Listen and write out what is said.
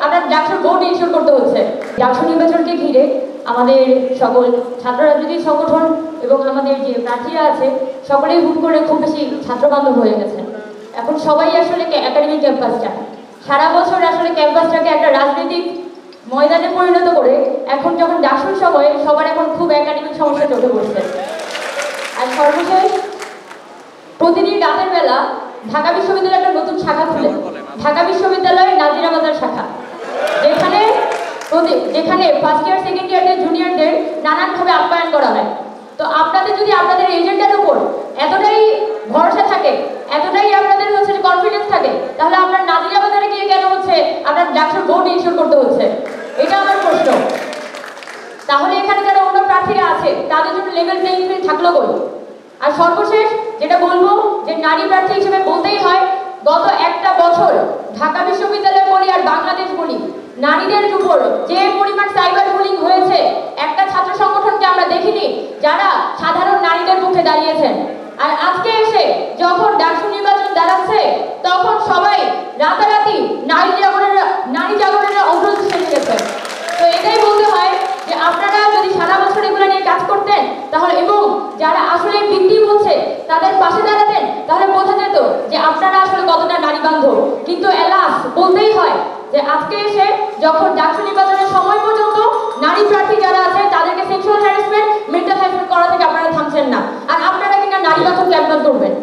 আপনার ডাকসুর vote ensure করতে হচ্ছে। ডাকসু নির্বাচনকে ঘিরে আমাদের সকল ছাত্র রাজনৈতিক সংগঠন এবং আমাদের যে প্রার্থীরা আছে সকলেই হুট করে খুব বেশি ছাত্রবান্ধব হয়ে গেছে। এখন সবাই আসলে একাডেমিক ক্যাম্পাস চায়। সারা বছর আসলে ক্যাম্পাসটাকে একটা রাজনৈতিক ময়দানে পরিণত করে এখন যখন ডাকসুর সময়ে সবার এখন খুব একাডেমিক সমস্যা চোখে পড়ছে। আর সর্বশেষ প্রতিদিন রাতের বেলা ঢাকা বিশ্ববিদ্যালয়ে একটা নতুন শাখা খুলে, ঢাকা বিশ্ববিদ্যালয়ের নাজিরা বাজার শাখা, যেখানে ফার্স্ট ইয়ার সেকেন্ড ইয়ারদের জুনিয়রদের নানানভাবে আপ্যায়ন করা হয়। তো আপনাদের যদি আপনাদের এজেন্ডার উপর এতটাই ভরসা থাকে, এতটাই আপনাদের হচ্ছে কনফিডেন্স থাকে, তাহলে আপনার নাজিরা বাজারে গিয়ে কেন হচ্ছে আপনার ডাকসুর ভোট ইনশিওর করতে হচ্ছে? এটা আমার প্রশ্ন। তাহলে এখানে যারা অন্য প্রার্থীরা আছে তাদের জন্য লেভেল প্লেইং ফিল্ড থাকলো কই? আর সর্বশেষ যেটা বলবো যে নারী প্রার্থী হিসেবে বলতেই হয়, গত একটা বছর ঢাকা বিশ্ববিদ্যালয় বলি আর বাংলাদেশ বলি, নারীদের উপর যে পরিমাণ সাইবার বুলিং হয়েছে, একটা ছাত্র সংগঠনকে আমরা দেখিনি যারা সাধারণ নারীদের পক্ষে দাঁড়িয়েছেন। আর আজকে এসে যখন ডাকসু নির্বাচন দাঁড়াচ্ছে তখন সবাই রাতারাতি নারী জাগরণের অগ্রদূত সেজে গেছে। তো এটাই বলতে হয় যে আপনারা যদি সারা বছর এগুলো নিয়ে কাজ করতেন তাহলে, এবং যারা আসলে ভিকটিম হচ্ছে তাদের পাশে দাঁড়াতেন, তাহলে বোঝা যেত যে আপনারা আসলে কতটা নারী বান্ধব। কিন্তু এলাস বলতেই হয় যে আজকে এসে যখন ডাকসু নির্বাচনের সময় পর্যন্ত নারী প্রার্থী যারা আছে তাদেরকে সেক্সুয়াল হ্যারাসমেন্ট, মেন্টাল হ্যারাসমেন্ট করা থেকে আপনারা থামছেন না, আর আপনারা কিনা নারী বান্ধব ক্যাম্পেইন করবেন।